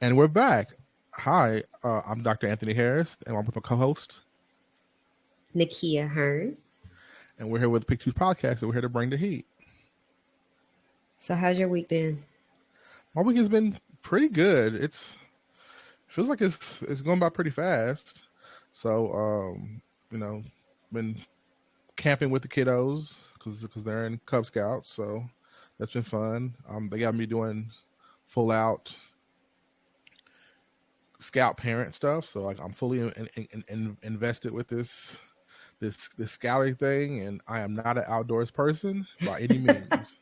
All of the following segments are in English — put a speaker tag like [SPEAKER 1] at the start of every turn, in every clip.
[SPEAKER 1] And we're back. Hi, I'm Dr. Anthony Harris, and I'm with my co-host,
[SPEAKER 2] Nakia Hearn.
[SPEAKER 1] and we're here with the Pick Two Podcast, and we're here to bring the heat.
[SPEAKER 2] So how's your week been?
[SPEAKER 1] My week has been pretty good. Feels like it's going by pretty fast. So, been camping with the kiddos because they're in Cub Scouts, so that's been fun. They got me doing full out scout parent stuff, so like I'm fully invested with this scouting thing, and I am not an outdoors person by any means.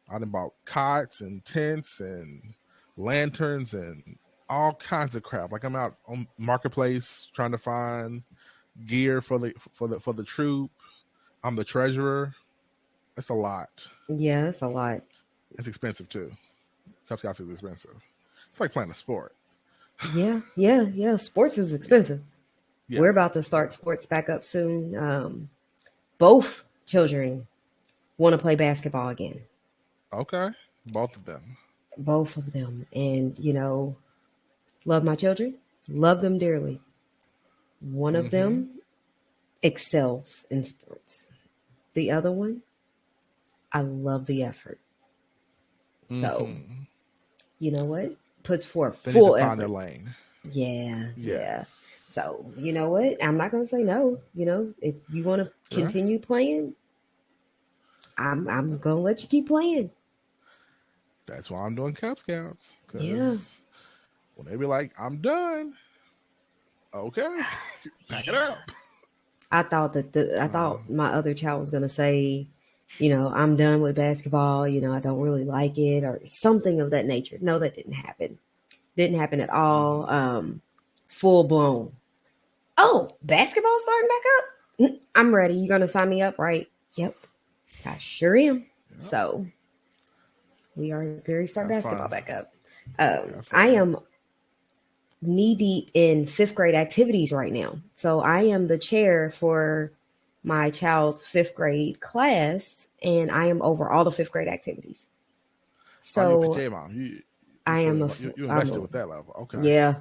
[SPEAKER 1] I done bought cots and tents and lanterns and all kinds of crap. Like I'm out on marketplace trying to find gear for the troop. I'm the treasurer. It's a lot.
[SPEAKER 2] Yeah, it's a lot.
[SPEAKER 1] It's expensive too. Cub Scouts is expensive. It's like playing a sport.
[SPEAKER 2] Yeah. Sports is expensive.
[SPEAKER 1] Yeah.
[SPEAKER 2] We're about to start sports back up soon. Both children want to play basketball again.
[SPEAKER 1] Okay. Both of them.
[SPEAKER 2] Both of them. And, love my children. Love them dearly. One of them excels in sports. The other one, I love the effort. So, you know what? Puts forth
[SPEAKER 1] They
[SPEAKER 2] full
[SPEAKER 1] need to find
[SPEAKER 2] effort.
[SPEAKER 1] their lane.
[SPEAKER 2] Yeah. So, you know what? I'm not going to say no. If you want to continue playing, I'm going to let you keep playing.
[SPEAKER 1] That's why I'm doing Cub Scouts.
[SPEAKER 2] Yeah.
[SPEAKER 1] When they be like, I'm done. Okay. Pack it up.
[SPEAKER 2] I thought my other child was going to say, I'm done with basketball. I don't really like it or something of that nature. No, that didn't happen. Didn't happen at all. Full blown. Oh, basketball starting back up? I'm ready. You going to sign me up, right? Yep. I sure am. Yep. So we are going to start basketball back up. I am knee deep in 5th grade activities right now. So I am the chair for my child's 5th grade class, and I am over all the 5th grade activities. So
[SPEAKER 1] PTA mom. You invested with that level. Okay.
[SPEAKER 2] Yeah.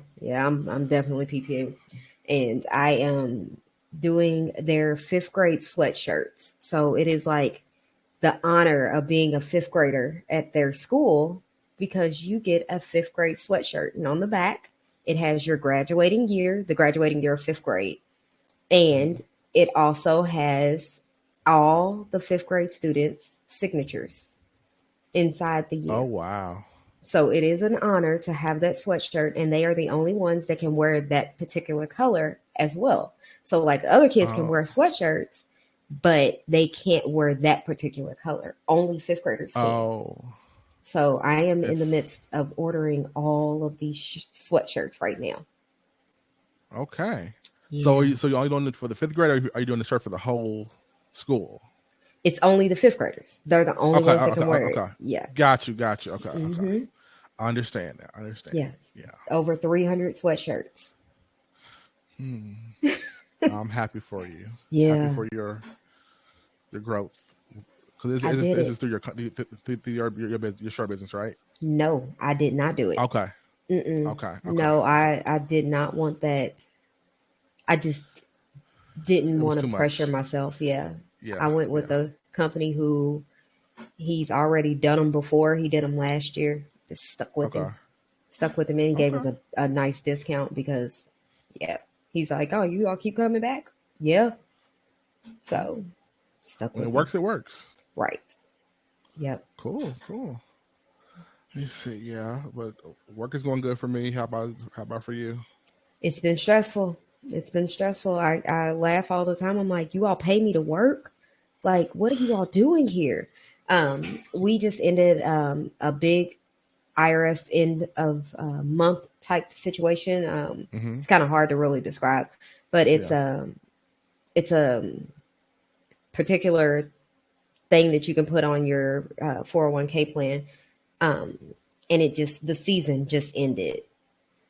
[SPEAKER 2] I'm definitely PTA, and I am doing their 5th grade sweatshirts. So it is like the honor of being a 5th grader at their school, because you get a 5th grade sweatshirt, and on the back it has your graduating year, the graduating year of 5th grade, and it also has all the 5th grade students' signatures inside the year.
[SPEAKER 1] Oh, wow.
[SPEAKER 2] So it is an honor to have that sweatshirt, and they are the only ones that can wear that particular color as well. So like other kids can wear sweatshirts, but they can't wear that particular color. Only 5th graders can.
[SPEAKER 1] Oh.
[SPEAKER 2] So I am in the midst of ordering all of these sweatshirts right now.
[SPEAKER 1] Okay. Yeah. So you're only doing it for the 5th grade, or are you doing the shirt for the whole school?
[SPEAKER 2] It's only the 5th graders. They're the only ones that can wear it. Yeah.
[SPEAKER 1] Got you. Okay. I understand that.
[SPEAKER 2] Yeah. Over 300 sweatshirts.
[SPEAKER 1] I'm happy for you.
[SPEAKER 2] Yeah.
[SPEAKER 1] Happy for your growth. Because this is through your shirt business, right?
[SPEAKER 2] No, I did not do it.
[SPEAKER 1] Okay.
[SPEAKER 2] Okay. No, I did not want that. I just didn't want to pressure myself. Yeah. I went with a company who he's already done them before. He did them last year. Just stuck with him. And he gave us a nice discount because, he's like, oh, you all keep coming back? Yeah. So stuck with
[SPEAKER 1] it works. It works.
[SPEAKER 2] Right. Yep.
[SPEAKER 1] Cool. You see, yeah, but work is going good for me. How about for you?
[SPEAKER 2] It's been stressful. I laugh all the time. I'm like, you all pay me to work? Like, what are you all doing here? We just ended a big IRS end of month type situation. It's kind of hard to really describe, but it's a particular thing that you can put on your 401k plan. And the season just ended,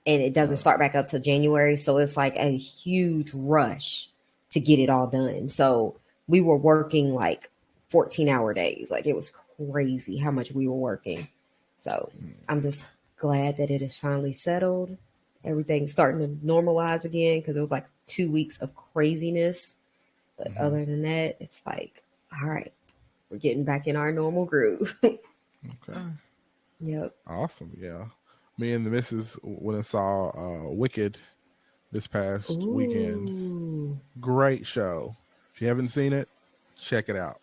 [SPEAKER 2] and it doesn't start back up till January. So it's like a huge rush to get it all done. So we were working like 14-hour days. Like, it was crazy how much we were working. So I'm just glad that it is finally settled. Everything's starting to normalize again because it was like 2 weeks of craziness. But
[SPEAKER 1] Mm-hmm.
[SPEAKER 2] other than that, it's like, all right, we're getting back in our normal groove.
[SPEAKER 1] Okay.
[SPEAKER 2] Yep.
[SPEAKER 1] Awesome. Yeah. Me and the missus went and saw Wicked this past weekend.
[SPEAKER 2] Ooh.
[SPEAKER 1] Great show. If you haven't seen it, check it out.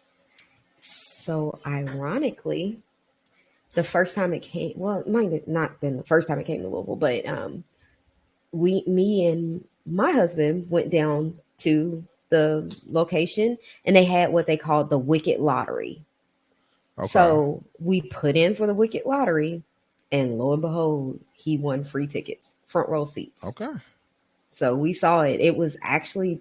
[SPEAKER 2] So ironically, the first time it came, well, it might have not been the first time it came to Louisville, but me and my husband went down to the location and they had what they called the Wicked Lottery.
[SPEAKER 1] Okay.
[SPEAKER 2] So we put in for the Wicked Lottery, and lo and behold, he won free tickets, front row seats.
[SPEAKER 1] Okay.
[SPEAKER 2] So we saw it. It was actually,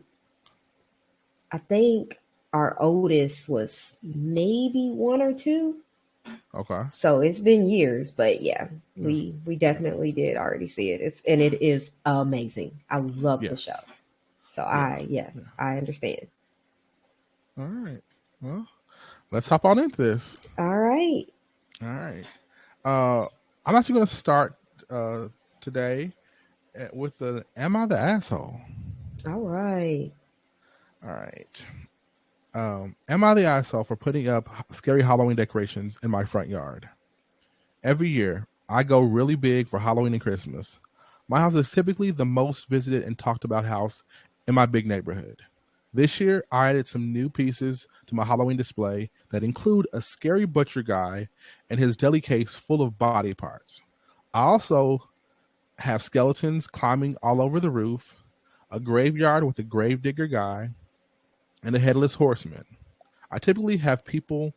[SPEAKER 2] I think our oldest was maybe 1 or 2.
[SPEAKER 1] Okay.
[SPEAKER 2] So it's been years, but yeah, we definitely did already see it. It is amazing. I love the
[SPEAKER 1] Yes.
[SPEAKER 2] show. So
[SPEAKER 1] Yeah.
[SPEAKER 2] I understand.
[SPEAKER 1] All right. Well, let's hop on into this.
[SPEAKER 2] All right.
[SPEAKER 1] All right. I'm actually going to start today with the "Am I the Asshole?"
[SPEAKER 2] All right.
[SPEAKER 1] All right. Am I the asshole for putting up scary Halloween decorations in my front yard? Every year, I go really big for Halloween and Christmas. My house is typically the most visited and talked about house in my big neighborhood. This year, I added some new pieces to my Halloween display that include a scary butcher guy and his deli case full of body parts. I also have skeletons climbing all over the roof, a graveyard with a gravedigger guy, and a headless horseman. I typically have people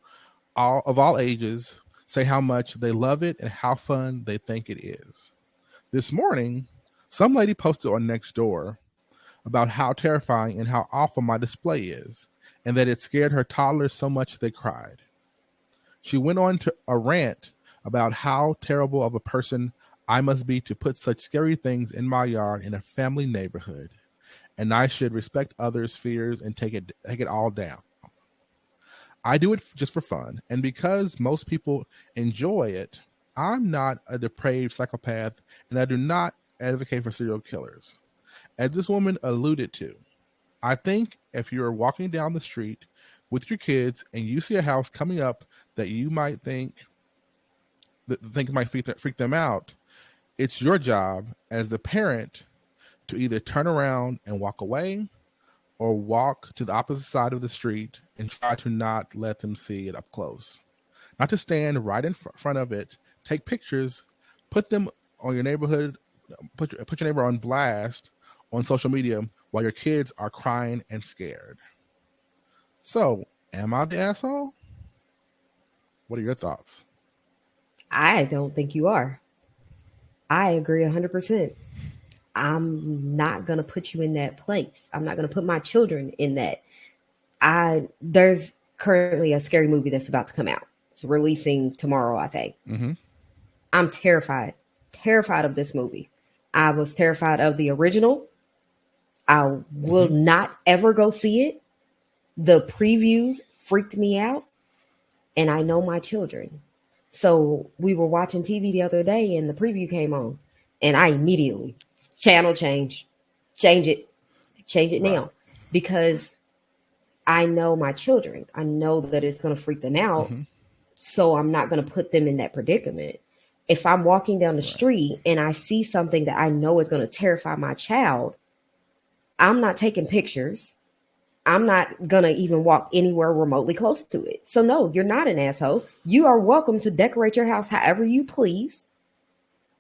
[SPEAKER 1] of all ages say how much they love it and how fun they think it is. This morning, some lady posted on Nextdoor about how terrifying and how awful my display is, and that it scared her toddlers so much they cried. She went on to a rant about how terrible of a person I must be to put such scary things in my yard in a family neighborhood, and I should respect others' fears and take it all down. I do it just for fun, and because most people enjoy it, I'm not a depraved psychopath, and I do not advocate for serial killers. As this woman alluded to, I think if you're walking down the street with your kids and you see a house coming up that you might think might freak them out, it's your job as the parent to either turn around and walk away or walk to the opposite side of the street and try to not let them see it up close. Not to stand right in front of it, take pictures, put them on your neighborhood, put your neighbor on blast on social media while your kids are crying and scared. So, am I the asshole? What are your thoughts?
[SPEAKER 2] I don't think you are. I agree 100%. I'm not going to put you in that place. I'm not going to put my children in that. There's currently a scary movie that's about to come out. It's releasing tomorrow, I think.
[SPEAKER 1] Mm-hmm.
[SPEAKER 2] I'm terrified of this movie. I was terrified of the original. I will not ever go see it. The previews freaked me out, and I know my children. So we were watching TV the other day and the preview came on, and I immediately channel change it
[SPEAKER 1] Right.
[SPEAKER 2] now, because I know my children. I know that it's going to freak them out.
[SPEAKER 1] Mm-hmm.
[SPEAKER 2] So I'm not going to put them in that predicament. If I'm walking down the
[SPEAKER 1] Right.
[SPEAKER 2] street and I see something that I know is going to terrify my child, I'm not taking pictures. I'm not going to even walk anywhere remotely close to it. So no, you're not an asshole. You are welcome to decorate your house however you please.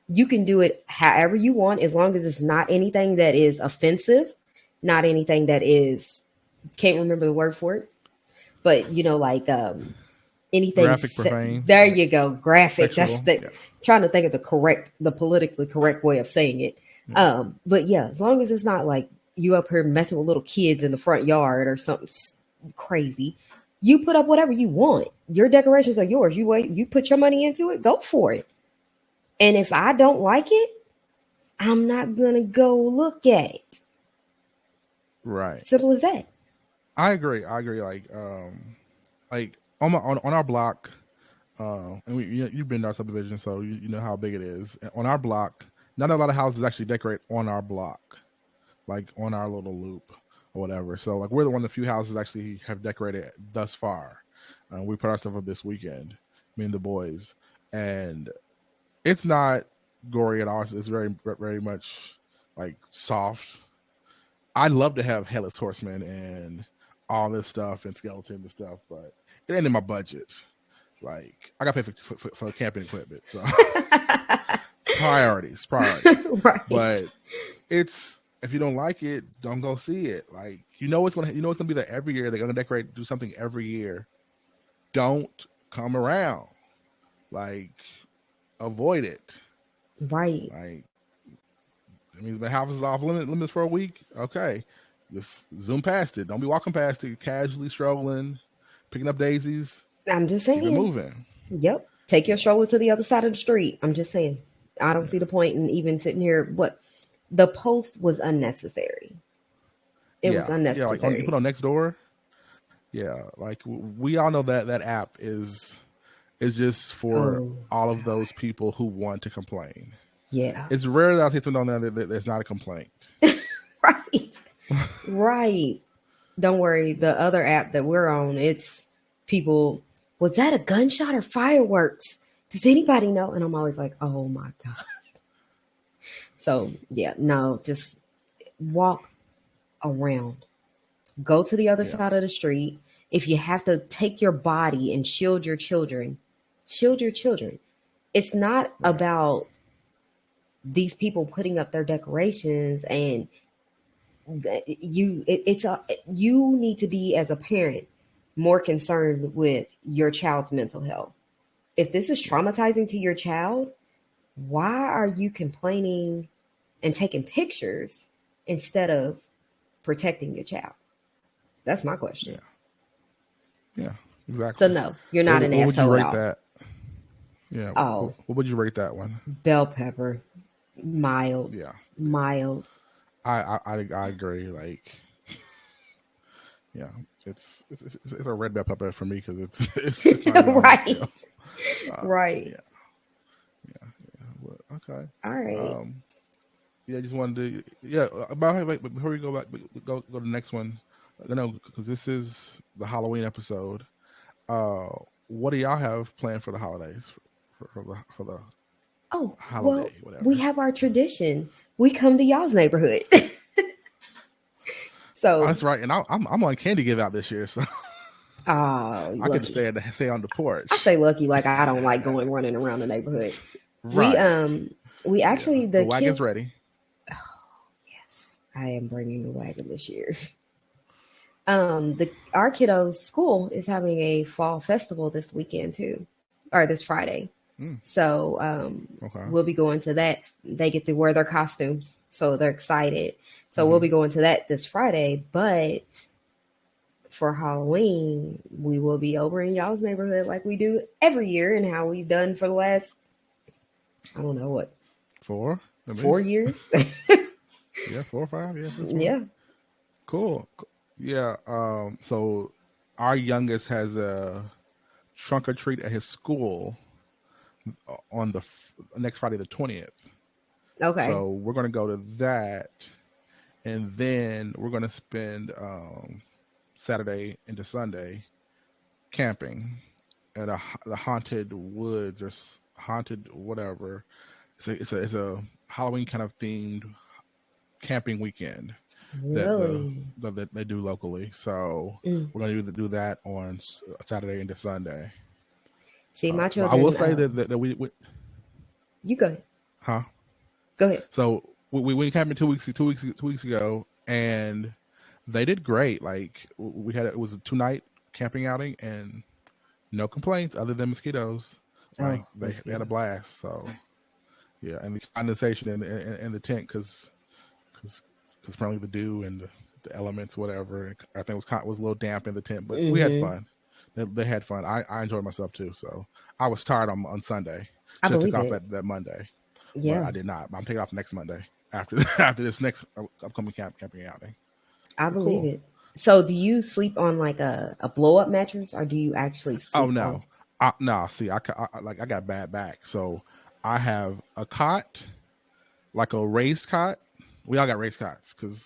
[SPEAKER 2] You can do it however you want, as long as it's not anything that is offensive, not anything that is, can't remember the word for it, but like anything
[SPEAKER 1] Graphic, profane.
[SPEAKER 2] there you go, graphic.
[SPEAKER 1] Sexual.
[SPEAKER 2] That's trying to think of the politically correct way of saying it. But yeah, as long as it's not like you up here messing with little kids in the front yard or something crazy, you put up whatever you want. Your decorations are yours. You put your money into it, go for it. And if I don't like it, I'm not gonna go look at it.
[SPEAKER 1] Right.
[SPEAKER 2] Simple as that.
[SPEAKER 1] I agree. Like on our block, And you've been to our subdivision, so you know how big it is. And on our block, not a lot of houses actually decorate on our block, like on our little loop or whatever. So like we're the one of the few houses actually have decorated thus far. We put our stuff up this weekend, me and the boys, and it's not gory at all. It's very very much like soft. I'd love to have headless horsemen and all this stuff and skeletons and stuff, but it ain't in my budget. Like I got to pay for camping equipment, so priorities.
[SPEAKER 2] Right.
[SPEAKER 1] But it's if you don't like it, don't go see it. Like it's gonna be there every year. They're gonna decorate, do something every year. Don't come around. Like avoid it.
[SPEAKER 2] Right.
[SPEAKER 1] Like it means my house is off limits for a week. Okay, just zoom past it. Don't be walking past it, casually strolling, picking up daisies.
[SPEAKER 2] I'm just saying.
[SPEAKER 1] Keep it moving.
[SPEAKER 2] Yep. Take your stroller to the other side of the street. I'm just saying. I don't see the point in even sitting here. What the post was unnecessary. It was unnecessary.
[SPEAKER 1] Yeah, like you put on Nextdoor. Yeah, like we all know that app is just for all of those people who want to complain.
[SPEAKER 2] Yeah.
[SPEAKER 1] It's rare that I see something on there that's not a complaint.
[SPEAKER 2] Right. Right. Don't worry. The other app that we're on, it's people, was that a gunshot or fireworks? Does anybody know? And I'm always like, oh my God. So yeah, no, just walk around. Go to the other side of the street. If you have to take your body and shield your children, shield your children. It's not about these people putting up their decorations and you need to be, as a parent, more concerned with your child's mental health. If this is traumatizing to your child, why are you complaining and taking pictures instead of protecting your child? That's my question.
[SPEAKER 1] Yeah, exactly.
[SPEAKER 2] So no, you're not an asshole at all.
[SPEAKER 1] That? Yeah.
[SPEAKER 2] Oh,
[SPEAKER 1] what would you rate that one?
[SPEAKER 2] Bell pepper, mild.
[SPEAKER 1] Yeah,
[SPEAKER 2] mild.
[SPEAKER 1] I agree. Like, yeah, it's a red bell pepper for me because it's not
[SPEAKER 2] right, right.
[SPEAKER 1] Yeah. Well, okay.
[SPEAKER 2] All right.
[SPEAKER 1] Yeah, I just wanted to. About before we go back, go to the next one. No, because this is the Halloween episode. What do y'all have planned for the holidays? For the holiday, whatever.
[SPEAKER 2] We have our tradition. We come to y'all's neighborhood. So
[SPEAKER 1] that's right, and I'm on candy give out this year, so I get to stay on the porch.
[SPEAKER 2] I say lucky, like I don't like running around the neighborhood. Right. We actually the
[SPEAKER 1] wagon's
[SPEAKER 2] kids,
[SPEAKER 1] ready.
[SPEAKER 2] Oh yes, I am bringing the wagon this year. Our kiddos' school is having a fall festival this weekend too, or this Friday. So we'll be going to that. They get to wear their costumes, so they're excited. So we'll be going to that this Friday. But for Halloween, we will be over in y'all's neighborhood like we do every year, and how we've done for the last, I don't know what, 4 years.
[SPEAKER 1] Yeah, 4 or 5.
[SPEAKER 2] Yeah.
[SPEAKER 1] Cool. Yeah. So our youngest has a trunk or treat at his school on the next Friday, the 20th.
[SPEAKER 2] Okay.
[SPEAKER 1] So we're going to go to that, and then we're going to spend Saturday into Sunday camping at the haunted woods or haunted whatever. It's a Halloween kind of themed camping weekend.
[SPEAKER 2] Really?
[SPEAKER 1] That they do locally. So we're going to do that on Saturday into Sunday.
[SPEAKER 2] See, my children.
[SPEAKER 1] I will say that we
[SPEAKER 2] you go ahead.
[SPEAKER 1] Huh?
[SPEAKER 2] Go ahead.
[SPEAKER 1] So we went camping 2 weeks ago, and they did great. Like it was a 2-night camping outing, and no complaints other than mosquitoes. Like they had a blast. So yeah, and the condensation in the tent because apparently the dew and the elements, whatever. I think it was a little damp in the tent, but we had fun. They had fun. I enjoyed myself too. So I was tired on Sunday. I took off that Monday.
[SPEAKER 2] Yeah,
[SPEAKER 1] but I did not. I'm taking off next Monday after this next upcoming camping outing.
[SPEAKER 2] I believe it. So do you sleep on like a blow up mattress, or do you actually sleep?
[SPEAKER 1] Oh no, No, see, I got bad back, so I have a cot, like a raised cot. We all got raised cots because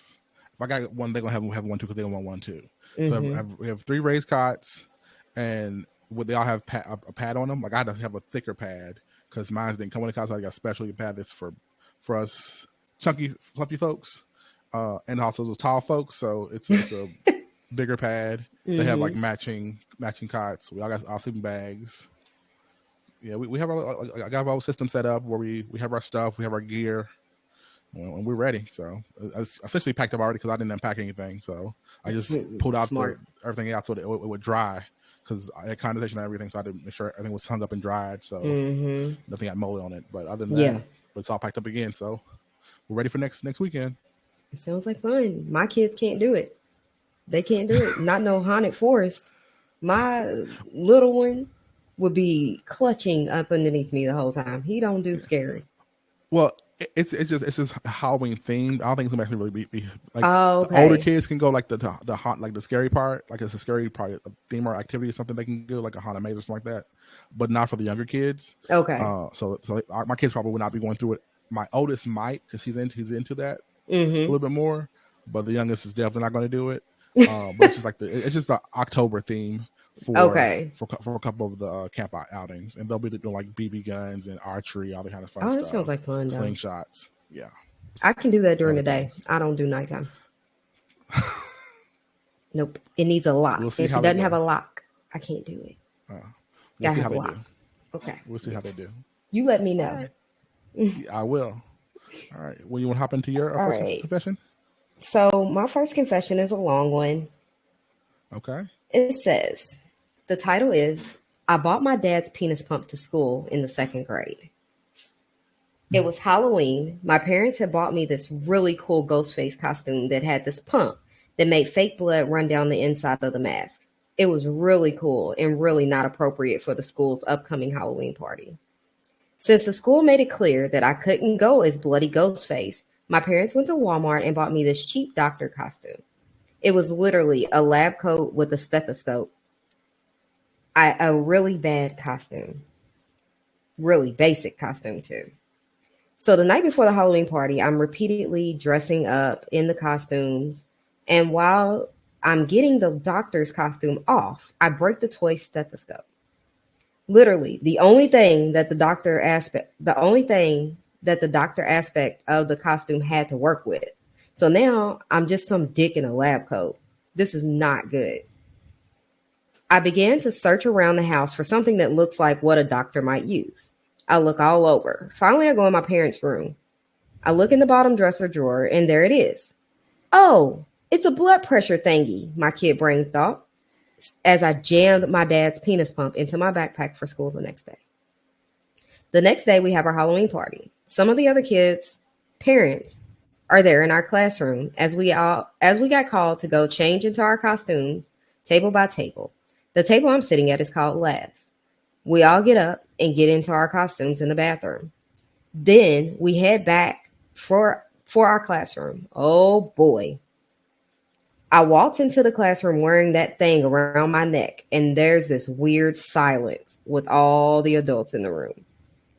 [SPEAKER 1] if I got one, they're gonna have one too because they don't want one too. So we have three raised cots, and they all have a pad on them. Like I had to have a thicker pad because mine didn't come with the cot, so I got a special pad that's for us chunky, fluffy folks, and also those tall folks. So it's a bigger pad. They have like matching cots. We all got our sleeping bags. Yeah, we have I got our system set up where we have our stuff, we have our gear, and we're ready. So I essentially packed up already because I didn't unpack anything. So I just pulled out everything out so that it would dry because I had condensation and everything. So I had to make sure everything was hung up and dried. So nothing got mold on it. But other than that, but it's all packed up again. So we're ready for next weekend.
[SPEAKER 2] It sounds like fun. My kids can't do it. They can't do it. Not no haunted forest. My little one would be clutching up underneath me the whole time. He don't do scary.
[SPEAKER 1] Well, it's just Halloween themed. I don't think it's gonna actually really be like the older kids can go like the haunt, like the scary part, like it's a scary part, a theme or activity or something they can do, like a haunted maze or something like that. But not for the younger kids.
[SPEAKER 2] Okay.
[SPEAKER 1] So my kids probably would not be going through it. My oldest might because he's into that a little bit more, but the youngest is definitely not going to do it. But it's just like it's just the October theme for a couple of the camp outings, and they'll be doing like BB guns and archery, all the kind of fun stuff. Oh,
[SPEAKER 2] that sounds like fun.
[SPEAKER 1] Slingshots, yeah.
[SPEAKER 2] I can do that during the day. I don't do nighttime. Nope, it needs a lock. If it doesn't have a lock, I can't do it.
[SPEAKER 1] We'll see how they do.
[SPEAKER 2] Okay,
[SPEAKER 1] we'll see how they do.
[SPEAKER 2] You let me know.
[SPEAKER 1] Right. I will. All right. Well, you want to hop into your first confession?
[SPEAKER 2] So my first confession is a long one.
[SPEAKER 1] Okay.
[SPEAKER 2] It says, the title is, I bought my dad's penis pump to school in the 2nd grade. It was Halloween. My parents had bought me this really cool Ghostface costume that had this pump that made fake blood run down the inside of the mask. It was really cool and really not appropriate for the school's upcoming Halloween party. Since the school made it clear that I couldn't go as Bloody Ghostface, my parents went to Walmart and bought me this cheap doctor costume. It was literally a lab coat with a stethoscope. A really bad costume. Really basic costume, too. So the night before the Halloween party, I'm repeatedly dressing up in the costumes. And while I'm getting the doctor's costume off, I break the toy stethoscope. Literally, the only thing that the doctor aspect of the costume had to work with. So now I'm just some dick in a lab coat. This is not good. I began to search around the house for something that looks like what a doctor might use. I look all over. Finally, I go in my parents' room. I look in the bottom dresser drawer, and there it is. Oh, it's a blood pressure thingy, my kid brain thought, as I jammed my dad's penis pump into my backpack for school the next day. The next day, we have our Halloween party. Some of the other kids' parents are there in our classroom as we got called to go change into our costumes, table by table. The table I'm sitting at is called last. We all get up and get into our costumes in the bathroom. Then we head back for our classroom. Oh boy. I walked into the classroom wearing that thing around my neck, and there's this weird silence with all the adults in the room.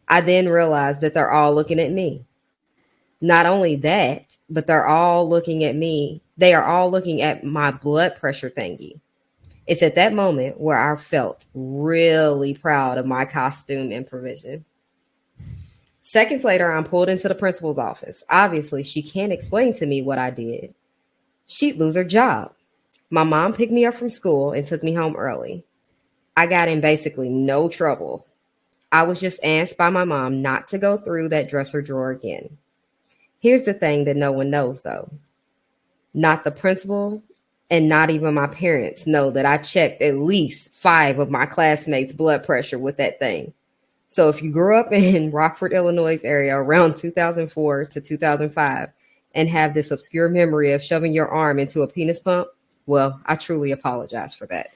[SPEAKER 2] I then realized that they're all looking at me. Not only that, but they're all looking at me. They are all looking at my blood pressure thingy. It's at that moment where I felt really proud of my costume improvisation. Seconds later, I'm pulled into the principal's office. Obviously, she can't explain to me what I did. She'd lose her job. My mom picked me up from school and took me home early. I got in basically no trouble. I was just asked by my mom not to go through that dresser drawer again. Here's the thing that no one knows, though. Not the principal and not even my parents know that I checked at least 5 of my classmates' blood pressure with that thing. So if you grew up in Rockford, Illinois area around 2004 to 2005 and have this obscure memory of shoving your arm into a penis pump, well, I truly apologize for that.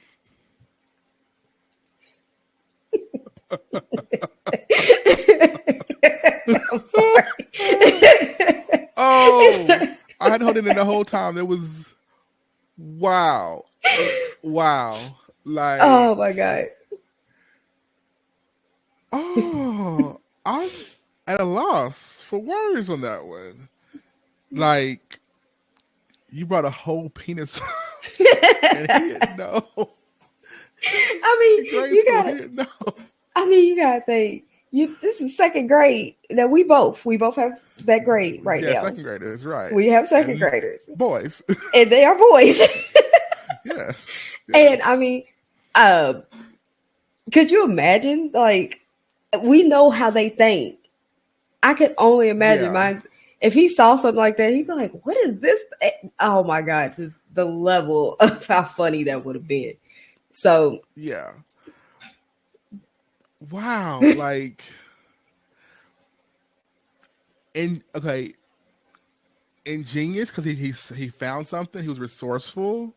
[SPEAKER 2] I'm sorry.
[SPEAKER 1] Oh, I had hold it in the whole time. It was wow. Like,
[SPEAKER 2] oh my God.
[SPEAKER 1] Oh, I'm at a loss for words on that one. Like, you brought a whole penis and he didn't know.
[SPEAKER 2] I
[SPEAKER 1] In
[SPEAKER 2] mean,
[SPEAKER 1] grade school, he didn't know.
[SPEAKER 2] you gotta think. This is second grade. Now we both have that grade right
[SPEAKER 1] Yeah,
[SPEAKER 2] now.
[SPEAKER 1] second graders, right.
[SPEAKER 2] We have second
[SPEAKER 1] And
[SPEAKER 2] graders.
[SPEAKER 1] boys.
[SPEAKER 2] And they are boys.
[SPEAKER 1] Yes.
[SPEAKER 2] And I mean, could you imagine? Like, we know how they think. I could only imagine
[SPEAKER 1] Yeah.
[SPEAKER 2] mine. If he saw something like that, he'd be like, "What is this?" Oh my god, this the level of how funny that would have been. So
[SPEAKER 1] Yeah. Wow. Like, ingenious because he found something. He was resourceful,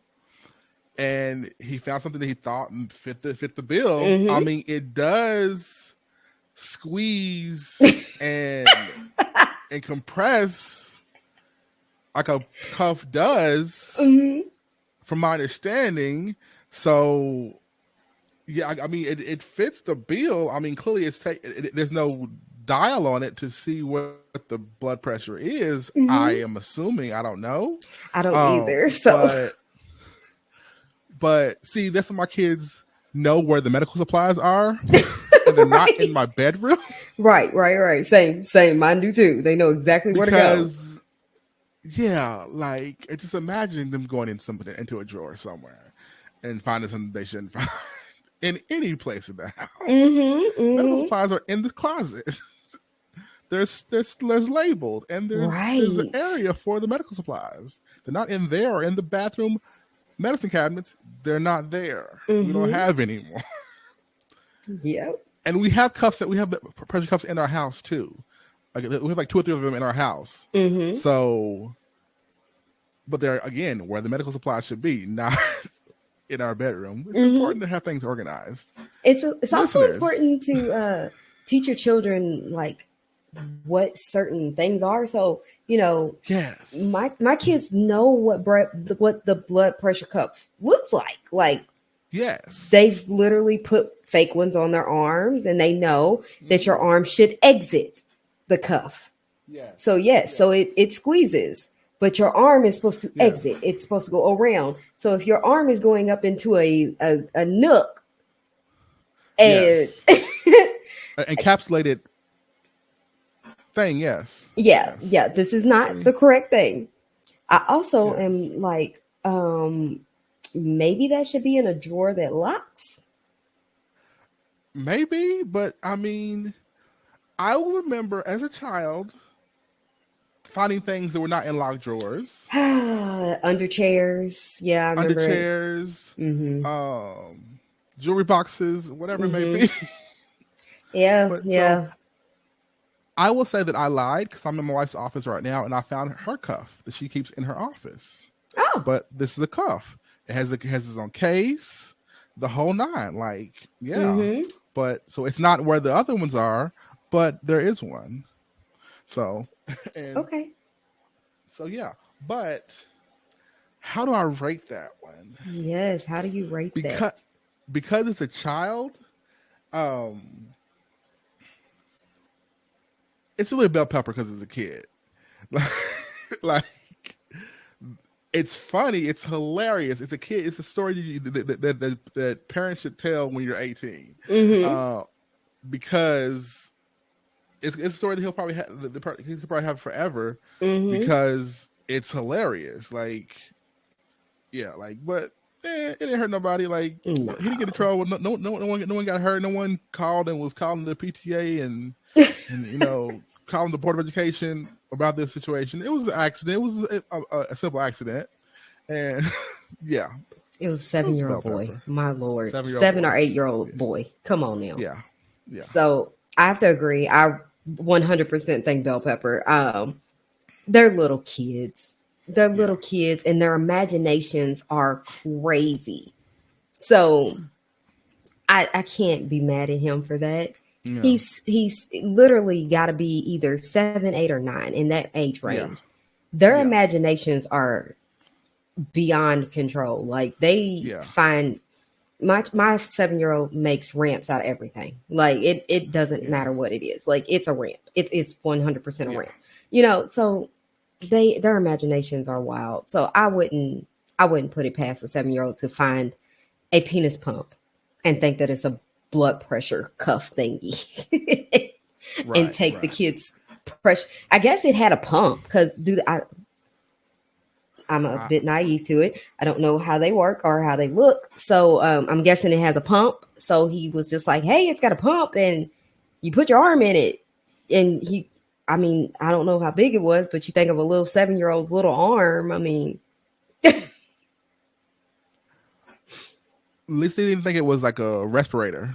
[SPEAKER 1] and he found something that he thought fit the bill.
[SPEAKER 2] Mhm.
[SPEAKER 1] I mean, it does squeeze and compress like a cuff does,
[SPEAKER 2] mhm.
[SPEAKER 1] from my understanding. So yeah, I mean, it fits the bill. I mean, clearly there's no dial on it to see what the blood pressure is.
[SPEAKER 2] Mhm.
[SPEAKER 1] I am assuming. I don't know.
[SPEAKER 2] I don't either. So
[SPEAKER 1] but see, that's when my kids know where the medical supplies are, and they're not in my bedroom.
[SPEAKER 2] right. Same. Mine do too. They know exactly where to go.
[SPEAKER 1] Because yeah, like just imagine them going into a drawer somewhere and finding something they shouldn't find in any place in the house. Medical supplies are in the closet. There's labeled, and there's an area for the medical supplies. They're not in there or in the bathroom medicine cabinets. They're not there. We don't have anymore.
[SPEAKER 2] Yep.
[SPEAKER 1] And we have pressure cuffs in our house too. Like we have like 2 or 3 of them in our house. So, but they're again where the medical supplies should be, not in our bedroom. It's important to have things organized.
[SPEAKER 2] It's also important to teach your children like what certain things are. So
[SPEAKER 1] yes,
[SPEAKER 2] my kids know what the blood pressure cuff looks like. Like,
[SPEAKER 1] yes,
[SPEAKER 2] they've literally put fake ones on their arms, and they know that your arm should exit the cuff.
[SPEAKER 1] Yes.
[SPEAKER 2] So so it squeezes, but your arm is supposed to exit. It's supposed to go around. So if your arm is going up into a nook, and
[SPEAKER 1] encapsulated thing, yes.
[SPEAKER 2] Yeah, this is not the correct thing. I also am like, maybe that should be in a drawer that locks.
[SPEAKER 1] Maybe, but I mean, I will remember as a child finding things that were not in locked drawers.
[SPEAKER 2] Under chairs. Yeah, I remember
[SPEAKER 1] under chairs. Jewelry boxes, whatever it may be.
[SPEAKER 2] Yeah.
[SPEAKER 1] I will say that I lied because I'm in my wife's office right now, and I found her cuff that she keeps in her office.
[SPEAKER 2] Oh,
[SPEAKER 1] but this is a cuff. It has its own case, the whole nine. Like, but so it's not where the other ones are, but there is one. So
[SPEAKER 2] okay.
[SPEAKER 1] So yeah, but how do I rate that one?
[SPEAKER 2] Yes, how do you rate that?
[SPEAKER 1] Because it's a child. It's really a bell pepper because it's a kid. Like, it's funny. It's hilarious. It's a kid. It's a story that parents should tell when you're 18. Because it's a story that he'll probably have forever. Because it's hilarious. Like, yeah, like, but it didn't hurt nobody. Like, he didn't get in trouble. No one got hurt. No one called and was calling the PTA and calling the Board of Education about this situation. It was an accident. It was a simple accident, and yeah,
[SPEAKER 2] it was a 7-year-old boy. Pepper. My lord, 7 or 8-year-old boy. Come on now.
[SPEAKER 1] Yeah.
[SPEAKER 2] So I have to agree. I 100% think bell pepper. They're little kids. Kids, and their imaginations are crazy. So I can't be mad at him for that. Yeah. He's literally got to be either 7, 8, or 9 in that age range. Yeah. Their imaginations are beyond control. Like, they find my 7-year-old makes ramps out of everything. Like it doesn't matter what it is. Like it's a ramp. It's 100% a ramp. You know, so their imaginations are wild. So I wouldn't put it past a 7-year-old to find a penis pump and think that it's a blood pressure cuff thingy and take the kid's pressure. I guess it had a pump because I'm a bit naive to it. I don't know how they work or how they look. So I'm guessing it has a pump. So he was just like, hey, it's got a pump and you put your arm in it. And I don't know how big it was, but you think of a little 7-year-old's little arm. I mean,
[SPEAKER 1] at least they didn't think it was like a respirator.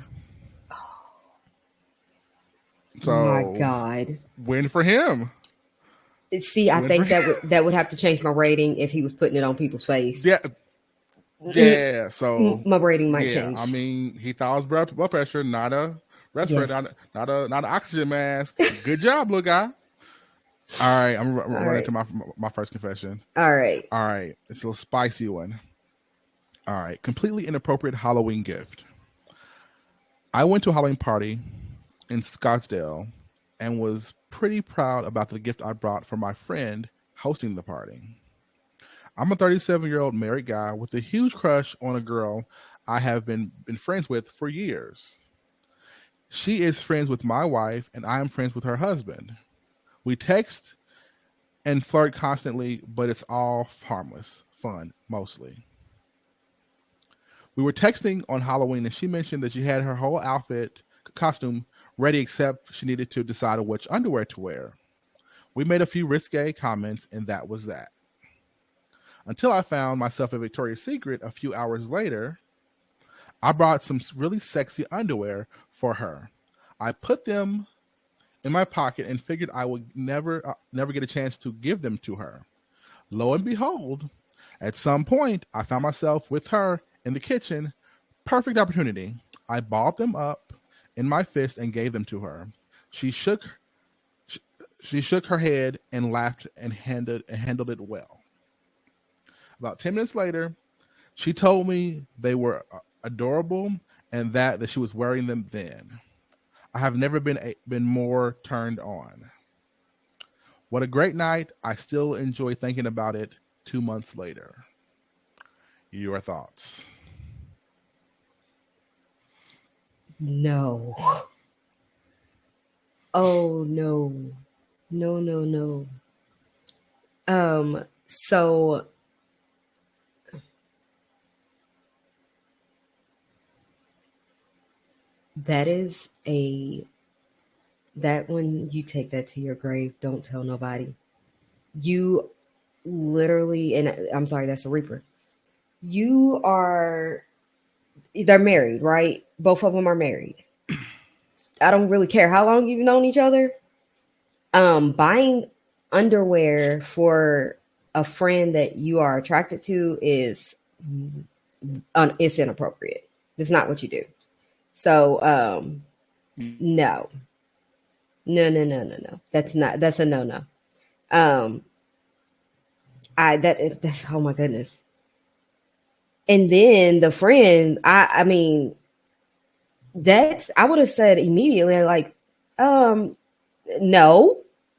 [SPEAKER 1] So,
[SPEAKER 2] oh my God.
[SPEAKER 1] Win for him.
[SPEAKER 2] See, I think that would have to change my rating if he was putting it on people's face.
[SPEAKER 1] Yeah. So
[SPEAKER 2] my rating might change.
[SPEAKER 1] I mean, he thought it was blood pressure, not a respirator, not an oxygen mask. Good job, little guy. All right, I'm running to my first confession.
[SPEAKER 2] All right,
[SPEAKER 1] it's a little spicy one. All right, completely inappropriate Halloween gift. I went to a Halloween party in Scottsdale and was pretty proud about the gift I brought for my friend hosting the party. I'm a 37-year-old married guy with a huge crush on a girl I have been friends with for years. She is friends with my wife, and I am friends with her husband. We text and flirt constantly, but it's all harmless, fun, mostly. We were texting on Halloween, and she mentioned that she had her whole costume ready, except she needed to decide which underwear to wear. We made a few risque comments, and that was that. Until I found myself at Victoria's Secret a few hours later. I brought some really sexy underwear for her. I put them in my pocket and figured I would never get a chance to give them to her. Lo and behold, at some point, I found myself with her in the kitchen. Perfect opportunity. I balled them up in my fist and gave them to her. She shook her head and laughed and handled it well. About 10 minutes later, she told me they were adorable and that she was wearing them then. I have never been more turned on. What a great night. I still enjoy thinking about it 2 months later. Your thoughts?
[SPEAKER 2] No. Oh, no. No. So that when you take that to your grave, don't tell nobody. You literally, and I'm sorry, that's a Reaper. They're married, right? Both of them are married. I don't really care how long you've known each other. Buying underwear for a friend that you are attracted to it's inappropriate. It's not what you do. So, no. That's a no. That's oh my goodness. And then the friend, I mean, I would have said immediately, like, no,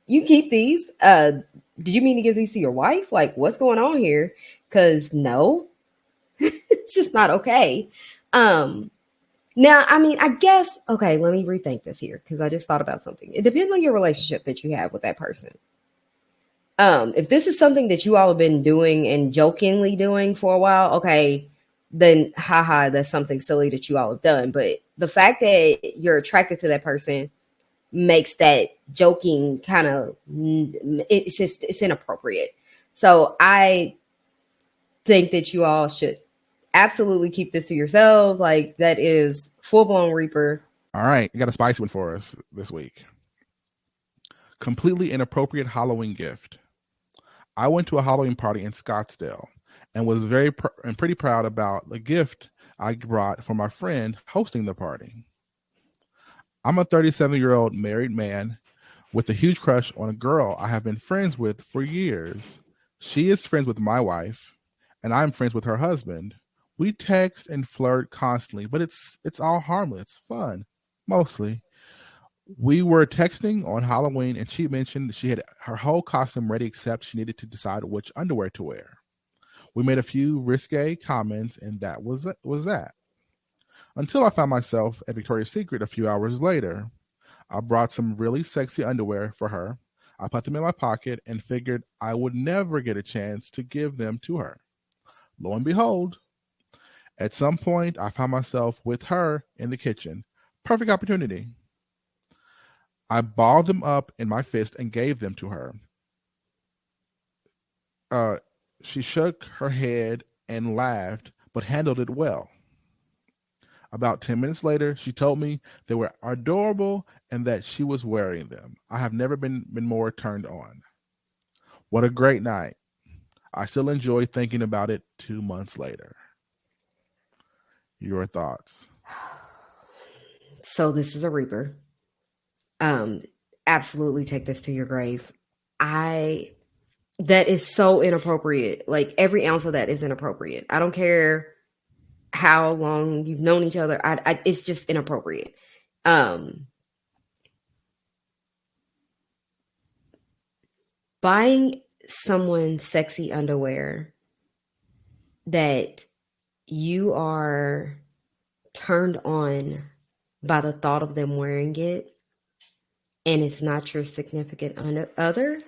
[SPEAKER 2] you keep these. Did you mean to give these to your wife? Like, what's going on here? Because no, it's just not okay. Now, I mean, I guess, okay, let me rethink this here because I just thought about something. It depends on your relationship that you have with that person. If this is something that you all have been doing and jokingly doing for a while, okay, then haha, that's something silly that you all have done. But the fact that you're attracted to that person makes that joking kind of, it's inappropriate. So I think that you all should absolutely keep this to yourselves. Like, that is full-blown Reaper.
[SPEAKER 1] All right, you got a spicy one for us this week. Completely inappropriate Halloween gift. I went to a Halloween party in Scottsdale and was pretty proud about the gift I brought for my friend hosting the party. I'm a 37-year-old married man with a huge crush on a girl I have been friends with for years. She is friends with my wife, and I'm friends with her husband. We text and flirt constantly, but it's all harmless, it's fun, mostly. We were texting on Halloween, and she mentioned that she had her whole costume ready, except she needed to decide which underwear to wear. We made a few risque comments, and that was that. Until I found myself at Victoria's Secret a few hours later. I brought some really sexy underwear for her. I put them in my pocket and figured I would never get a chance to give them to her. Lo and behold, at some point, I found myself with her in the kitchen. Perfect opportunity. I balled them up in my fist and gave them to her. She shook her head and laughed, but handled it well. About 10 minutes later, she told me they were adorable and that she was wearing them. I have never been more turned on. What a great night. I still enjoy thinking about it 2 months later. Your thoughts?
[SPEAKER 2] So this is a Reaper. Absolutely take this to your grave. That is so inappropriate. Like every ounce of that is inappropriate. I don't care how long you've known each other. It's just inappropriate. Buying someone sexy underwear that you are turned on by the thought of them wearing it, and it's not your significant other,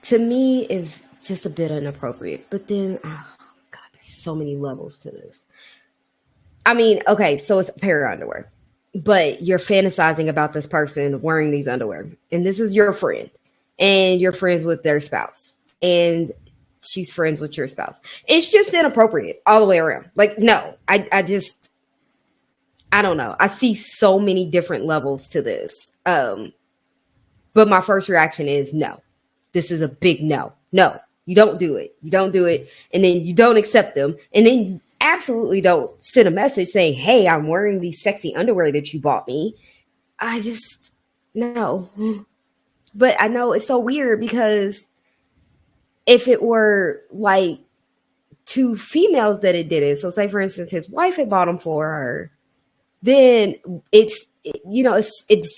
[SPEAKER 2] to me is just a bit inappropriate. But then, oh God, there's so many levels to this. I mean, okay, so it's a pair of underwear, but you're fantasizing about this person wearing these underwear, and this is your friend, and you're friends with their spouse, and she's friends with your spouse. It's just inappropriate all the way around. Like, no, I don't know. I see so many different levels to this. But my first reaction is no. This is a big no. No, you don't do it. You don't do it. And then you don't accept them. And then you absolutely don't send a message saying, hey, I'm wearing these sexy underwear that you bought me. I just, no. But I know it's so weird because if it were like two females that it did it, so say for instance, his wife had bought them for her, then it's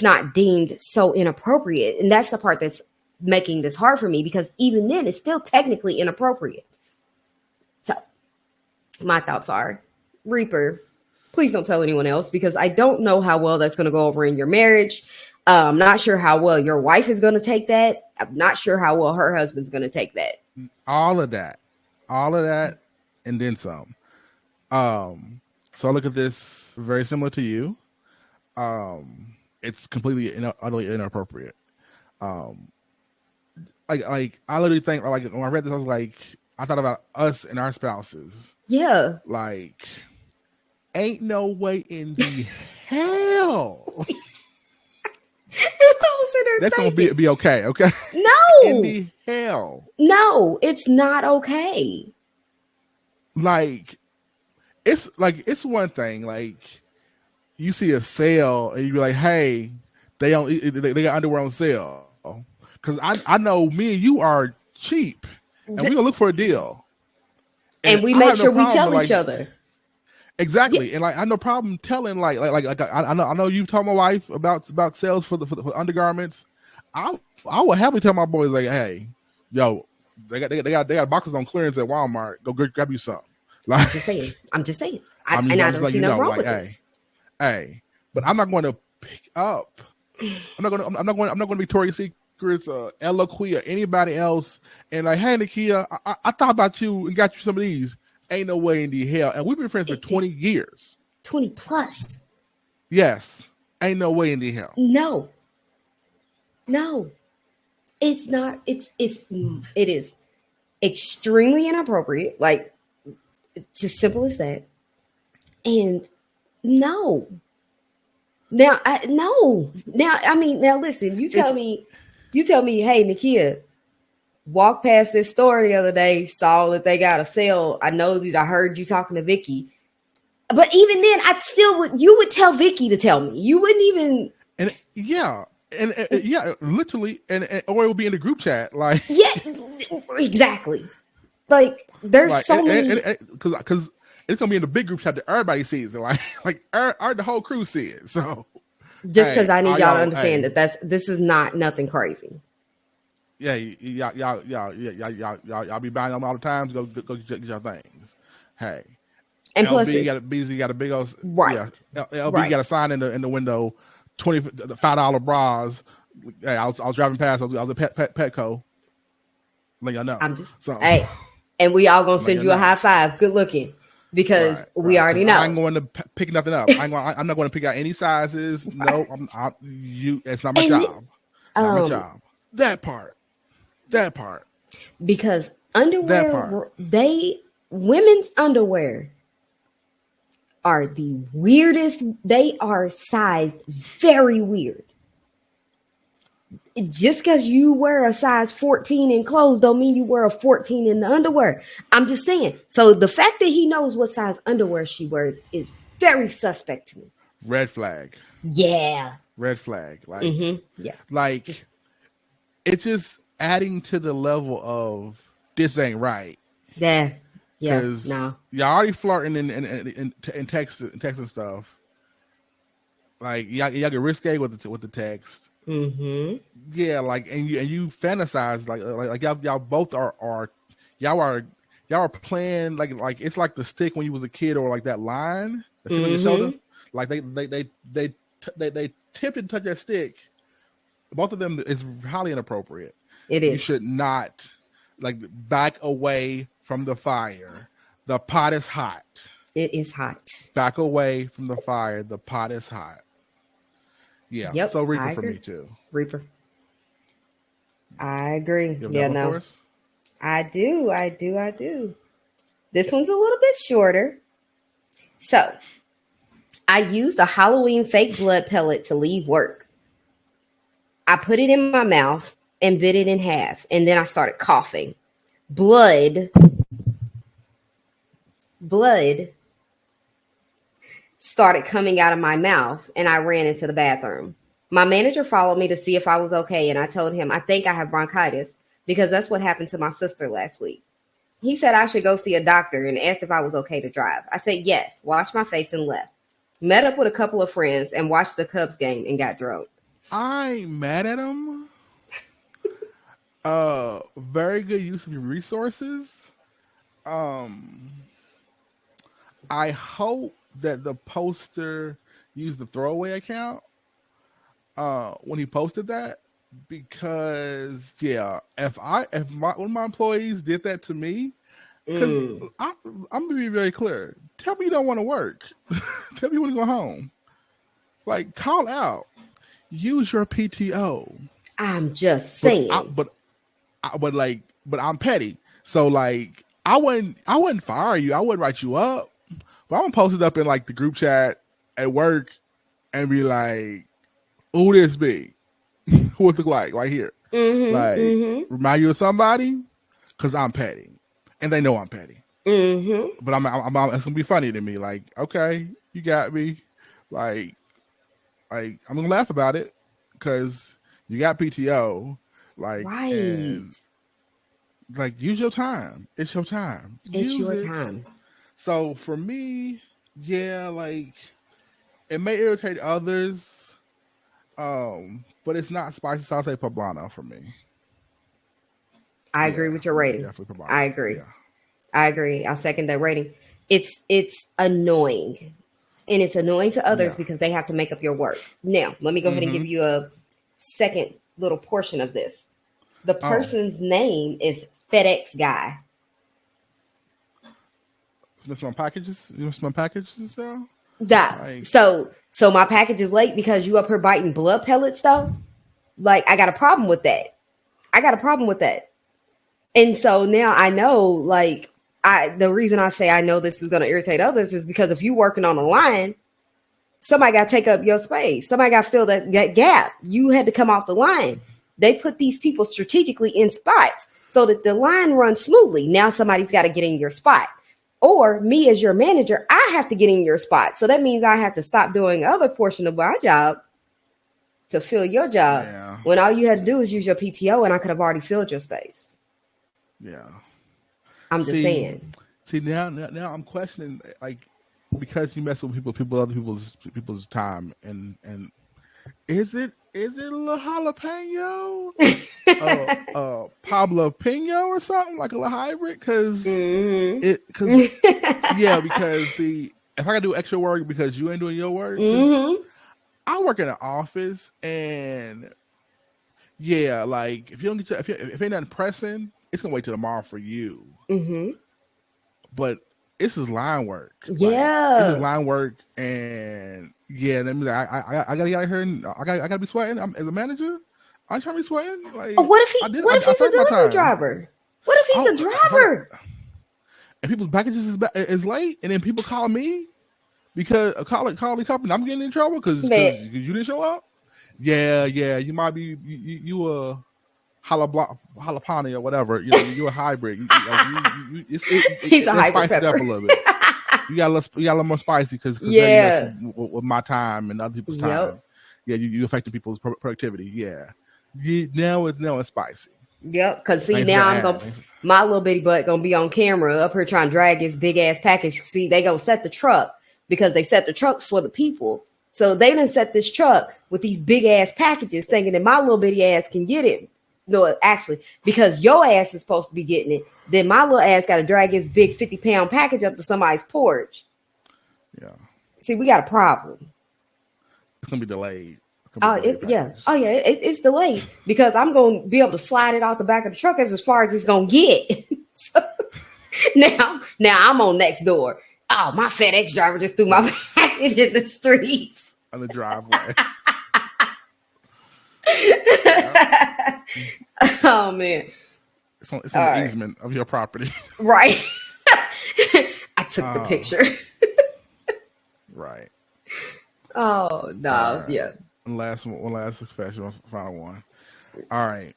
[SPEAKER 2] not deemed so inappropriate. And that's the part that's making this hard for me, because even then it's still technically inappropriate. So my thoughts are, Reaper, please don't tell anyone else, because I don't know how well that's going to go over in your marriage. I'm not sure how well your wife is going to take that. I'm not sure how well her husband's going to take that.
[SPEAKER 1] All of that, and then some. So I look at this very similar to you. It's completely utterly inappropriate. Like I literally think, like when I read this, I was like, I thought about us and our spouses.
[SPEAKER 2] Yeah.
[SPEAKER 1] Like, ain't no way in the hell that's gonna be okay. Okay.
[SPEAKER 2] No.
[SPEAKER 1] In the hell.
[SPEAKER 2] No, it's not okay.
[SPEAKER 1] Like, it's one thing. Like, you see a sale and you be like, hey, they got underwear on sale. Because I know me and you are cheap, and we're gonna look for a deal.
[SPEAKER 2] And we make sure we tell each other.
[SPEAKER 1] Exactly. Yeah. And like I have no problem telling I know you've told my wife about sales for the undergarments. I will happily tell my boys, like, hey, yo, they got boxes on clearance at Walmart. Go grab you some. Like,
[SPEAKER 2] I'm just saying. I don't see nothing wrong with this.
[SPEAKER 1] Hey, but I'm not going to pick up. I'm not going to Victoria's Secrets, Eloquia, anybody else, and like, hey, Nakia, I thought about you and got you some of these. Ain't no way in the hell. And we've been friends for 20 years.
[SPEAKER 2] 20 plus.
[SPEAKER 1] Yes. Ain't no way in the hell.
[SPEAKER 2] No. It's not. It is extremely inappropriate. Like, just simple as that. And no. Now, no. Now, I mean, now listen, you tell me, hey, Nakia, walked past this store the other day, saw that they got a sale. I know that I heard you talking to Vicky. But even then, you would tell Vicky to tell me. You wouldn't even. And
[SPEAKER 1] yeah, literally, or it would be in the group chat, like.
[SPEAKER 2] Yeah, exactly. Like, there's so many.
[SPEAKER 1] Because it's gonna be in the big group chat that everybody sees it. Like the whole crew see it. So
[SPEAKER 2] just because I need y'all to understand
[SPEAKER 1] hey,
[SPEAKER 2] that this is not nothing crazy.
[SPEAKER 1] Yeah, y'all be buying them all the time. Go get your things. Hey,
[SPEAKER 2] And
[SPEAKER 1] LB
[SPEAKER 2] plus,
[SPEAKER 1] BZ got a big old
[SPEAKER 2] right.
[SPEAKER 1] LB
[SPEAKER 2] Right.
[SPEAKER 1] got a sign in the window, $5 bras. Hey, I was driving past. I was at Petco. Let y'all know.
[SPEAKER 2] I'm just
[SPEAKER 1] So,
[SPEAKER 2] hey, and we all gonna send you a
[SPEAKER 1] know.
[SPEAKER 2] high five. Good looking, because we already know.
[SPEAKER 1] I ain't going to pick nothing up. I'm not going to pick out any sizes. No, it's not my job. Not my job. That part.
[SPEAKER 2] Because underwear, women's underwear are the weirdest. They are sized very weird. Just because you wear a size 14 in clothes don't mean you wear a 14 in the underwear. I'm just saying. So the fact that he knows what size underwear she wears is very suspect to me.
[SPEAKER 1] Red flag.
[SPEAKER 2] Yeah.
[SPEAKER 1] Red flag. Like,
[SPEAKER 2] yeah.
[SPEAKER 1] Like, it's just adding to the level of this ain't right.
[SPEAKER 2] Yeah.
[SPEAKER 1] Because
[SPEAKER 2] no.
[SPEAKER 1] y'all already flirting in text and stuff. Like y'all get risque with the text. Yeah, like and you fantasize like y'all both are playing like it's like the stick when you was a kid, or like that line that's on your shoulder. Like they tipped and touch that stick. Both of them is highly inappropriate.
[SPEAKER 2] It is.
[SPEAKER 1] You should not back away from the fire. The pot is hot.
[SPEAKER 2] It is hot.
[SPEAKER 1] Back away from the fire. The pot is hot. Yeah.
[SPEAKER 2] Yep,
[SPEAKER 1] So Reaper for me too.
[SPEAKER 2] Reaper. I agree.
[SPEAKER 1] Yeah, no.
[SPEAKER 2] I do. This one's a little bit shorter. So, I used a Halloween fake blood pellet to leave work. I put it in my mouth and bit it in half, and then I started coughing. Blood started coming out of my mouth, and I ran into the bathroom. My manager followed me to see if I was okay, and I told him, I think I have bronchitis, because that's what happened to my sister last week. He said I should go see a doctor and asked if I was okay to drive. I said yes, washed my face, and left. Met up with a couple of friends and watched the Cubs game and got drunk.
[SPEAKER 1] I ain't mad at him. Very good use of your resources. I hope that the poster used the throwaway account when he posted that, because if one of my employees did that to me, because I'm gonna be very clear. Tell me you don't want to work. Tell me you want to go home. Like, call out. Use your PTO.
[SPEAKER 2] I'm just saying.
[SPEAKER 1] But I'm petty. So like, I wouldn't fire you. I wouldn't write you up. But I'm gonna post it up in like the group chat at work and be like, "Who this be? Who it look like right here? Remind you of somebody? Because I'm petty, and they know I'm petty. But I'm it's gonna be funny to me. Like, okay, you got me. Like I'm gonna laugh about it because you got PTO. Like,
[SPEAKER 2] right.
[SPEAKER 1] And, like, use your time. It's your time.
[SPEAKER 2] It's your time.
[SPEAKER 1] So for me, like, it may irritate others, but it's not spicy salsa poblano for me.
[SPEAKER 2] I agree with your rating.
[SPEAKER 1] Definitely poblano.
[SPEAKER 2] I agree. I agree. I second that rating. It's annoying. And it's annoying to others because they have to make up your work. Now, let me go ahead and give you a second little portion of this. The person's name is FedEx Guy.
[SPEAKER 1] Miss my packages? You miss my packages now?
[SPEAKER 2] So my package is late because you up here biting blood pellets though? Like, I got a problem with that. And so now I know, like, the reason I say I know this is going to irritate others is because if you working on a line, somebody got to take up your space. Somebody got to fill that gap. You had to come off the line. They put these people strategically in spots so that the line runs smoothly. Now somebody's got to get in your spot. Or me as your manager, I have to get in your spot. So that means I have to stop doing other portion of my job to fill your job when all you had to do is use your PTO and I could have already filled your space.
[SPEAKER 1] Yeah.
[SPEAKER 2] I'm just saying.
[SPEAKER 1] See now I'm questioning like because you mess with other people's time and is it a little jalapeno? Pablo Pino or something like a little hybrid because because see if I gotta do extra work because you ain't doing your work I work in an office and like if you don't get if ain't nothing pressing it's gonna wait till tomorrow for you but this is line work this is line work and that means I gotta get out here and I gotta be sweating as a manager. I'm trying to be sweating. Like,
[SPEAKER 2] what if he's a delivery driver? What if he's a driver?
[SPEAKER 1] And people's packages is late, and then people call me because call the company. I'm getting in trouble because you didn't show up. Yeah, you might be you a jalapeno or whatever. You know, you're a hybrid.
[SPEAKER 2] He's a hybrid.
[SPEAKER 1] Spice it up a little bit. You got a little more spicy because you mess with my time and other people's time. Yeah, you affecting people's productivity. Yeah. Now it's spicy.
[SPEAKER 2] Yep, because see now my little bitty butt gonna be on camera up here trying to drag his big ass package. See, they gonna set the truck because they set the trucks for the people. So they done set this truck with these big ass packages, thinking that my little bitty ass can get it. No, actually, because your ass is supposed to be getting it, then my little ass got to drag his big 50-pound package up to somebody's porch.
[SPEAKER 1] Yeah.
[SPEAKER 2] See, we got a problem.
[SPEAKER 1] It's gonna be delayed.
[SPEAKER 2] It's delayed because I'm going to be able to slide it out the back of the truck as far as it's going to get. So, now I'm on next door. Oh, my FedEx driver just threw my package in the streets.
[SPEAKER 1] On the driveway.
[SPEAKER 2] Oh, man.
[SPEAKER 1] It's on the easement of your property.
[SPEAKER 2] Right. I took the picture.
[SPEAKER 1] Right.
[SPEAKER 2] Oh, no. Right. Yeah.
[SPEAKER 1] One last confession, final one. All right.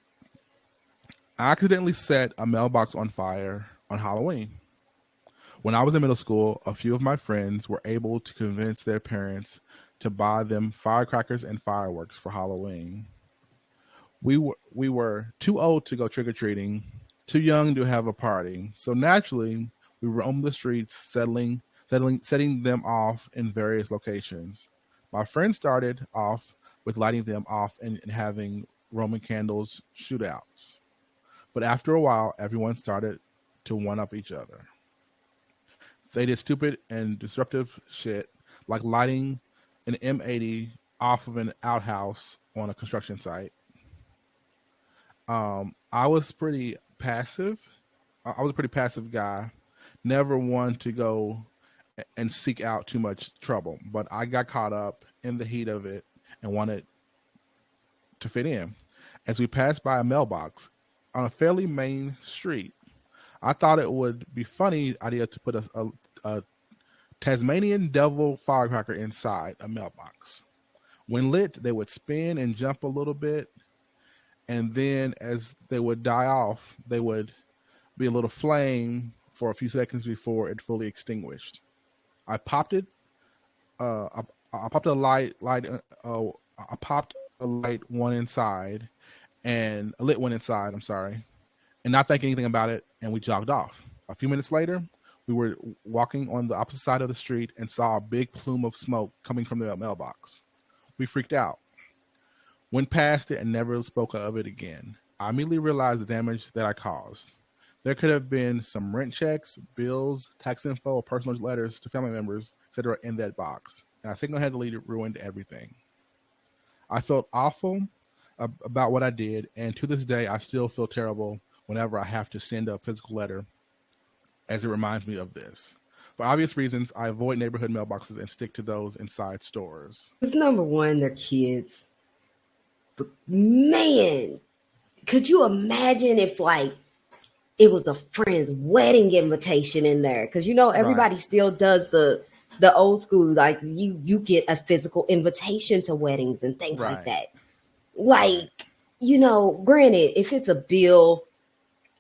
[SPEAKER 1] I accidentally set a mailbox on fire on Halloween. When I was in middle school, a few of my friends were able to convince their parents to buy them firecrackers and fireworks for Halloween. We were too old to go trick-or-treating, too young to have a party. So naturally, we roamed the streets, setting them off in various locations. My friends started off with lighting them off and having Roman candles shootouts. But after a while, everyone started to one-up each other. They did stupid and disruptive shit like lighting an M80 off of an outhouse on a construction site. I was pretty passive. I was a pretty passive guy. Never one to go and seek out too much trouble. But I got caught up in the heat of it and wanted to fit in. As we passed by a mailbox on a fairly main street, I thought it would be funny idea to put a Tasmanian devil firecracker inside a mailbox. When lit, they would spin and jump a little bit, and then as they would die off, they would be a little flame for a few seconds before it fully extinguished. I popped it. I popped a light. I popped a light one inside, and a lit one inside. I'm sorry, and not thinking anything about it, and we jogged off. A few minutes later, we were walking on the opposite side of the street and saw a big plume of smoke coming from the mailbox. We freaked out, went past it, and never spoke of it again. I immediately realized the damage that I caused. There could have been some rent checks, bills, tax info, or personal letters to family members, etc. in that box, and I single-handedly ruined everything. I felt awful about what I did, and to this day, I still feel terrible whenever I have to send a physical letter, as it reminds me of this. For obvious reasons, I avoid neighborhood mailboxes and stick to those inside stores.
[SPEAKER 2] It's number one, they're kids. But man, could you imagine if like it was a friend's wedding invitation in there? Because you know everybody still does the old school, like you get a physical invitation to weddings and things like that. Like, you know, granted, if it's a bill,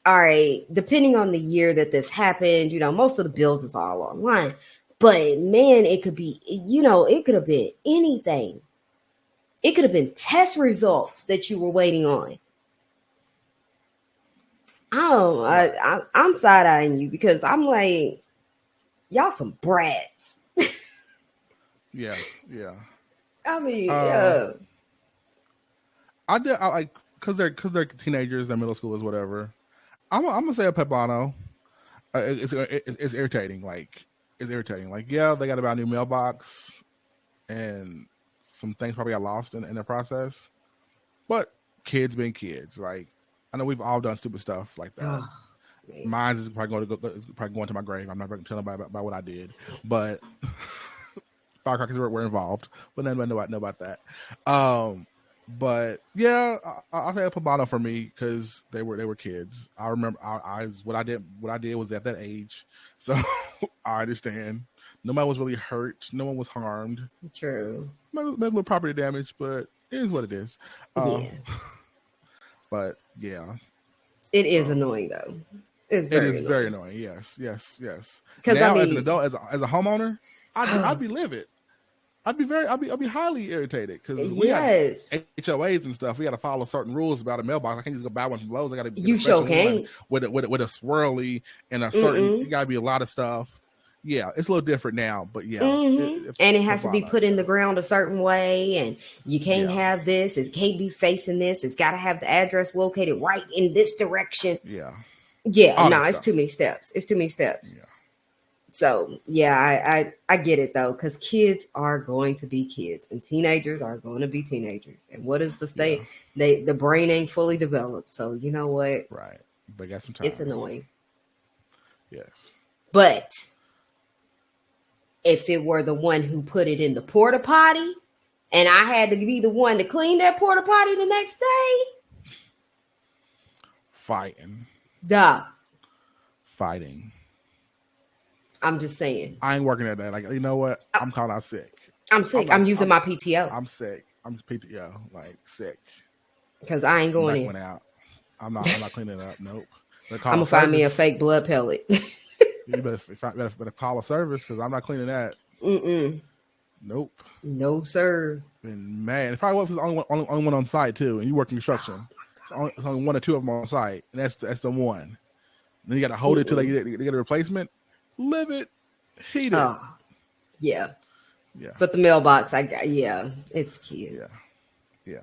[SPEAKER 2] all right, depending on the year that this happened, you know, most of the bills is all online. But man, it could be, you know, it could have been anything. It could have been test results that you were waiting on. I'm side eyeing you because I'm like, y'all some brats.
[SPEAKER 1] Yeah, yeah.
[SPEAKER 2] I mean,
[SPEAKER 1] Uh, I like because they're teenagers, they're middle schoolers, whatever. I'm gonna say a Pepano. It's irritating. Like it's irritating. Like yeah, they got to buy a new mailbox, and some things probably got lost in the process. But kids being kids, like I know we've all done stupid stuff like that.
[SPEAKER 2] oh, man.
[SPEAKER 1] Mine is probably going to my grave. I'm not going to tell nobody about what I did, but firecrackers were involved. But nobody know about that. But yeah, I'll say a Pabano for me because they were kids. I remember what I did was at that age, so I understand. Nobody was really hurt. No one was harmed.
[SPEAKER 2] True.
[SPEAKER 1] Maybe a little property damage, but it is what it is.
[SPEAKER 2] Yeah.
[SPEAKER 1] But yeah,
[SPEAKER 2] It is annoying though. It's very annoying.
[SPEAKER 1] Very annoying. Yes.
[SPEAKER 2] Because
[SPEAKER 1] now,
[SPEAKER 2] I mean,
[SPEAKER 1] as an adult, as a homeowner, I'd be livid. I'd be highly irritated because we have HOAs and stuff. We got to follow certain rules about a mailbox. I can't just go buy one from Lowe's. I got to
[SPEAKER 2] you sure can't
[SPEAKER 1] with a swirly and a certain. You got to be a lot of stuff. Yeah, it's a little different now, but yeah,
[SPEAKER 2] and it has to be put in the ground a certain way, and you can't have this. It can't be facing this. It's got to have the address located right in this direction.
[SPEAKER 1] Yeah.
[SPEAKER 2] It's too many steps. It's too many steps.
[SPEAKER 1] Yeah.
[SPEAKER 2] So yeah, I get it though, because kids are going to be kids, and teenagers are going to be teenagers. And what is the state? The brain ain't fully developed. So you know what?
[SPEAKER 1] Right. They got some time.
[SPEAKER 2] It's annoying.
[SPEAKER 1] Yes.
[SPEAKER 2] But if it were the one who put it in the porta potty, and I had to be the one to clean that porta potty the next day,
[SPEAKER 1] fighting.
[SPEAKER 2] I'm just saying.
[SPEAKER 1] I ain't working at that. Like, you know what? I'm calling out sick.
[SPEAKER 2] I'm sick. I'm using my PTO.
[SPEAKER 1] I'm sick. I'm PTO, like sick.
[SPEAKER 2] Because I ain't going in.
[SPEAKER 1] Went out. I'm not cleaning it up. Nope.
[SPEAKER 2] I'm gonna find me a fake blood pellet.
[SPEAKER 1] You better call a service because I'm not cleaning that. Nope.
[SPEAKER 2] No, sir.
[SPEAKER 1] And man, it probably was the only one on site too, and you work in construction. It's only one or two of them on site, and that's the one. Then you got to hold it till they get a replacement. Live it, heat it.
[SPEAKER 2] Yeah. But the mailbox, it's cute.
[SPEAKER 1] Yeah.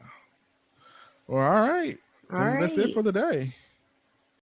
[SPEAKER 1] Well, all right. That's it for the day.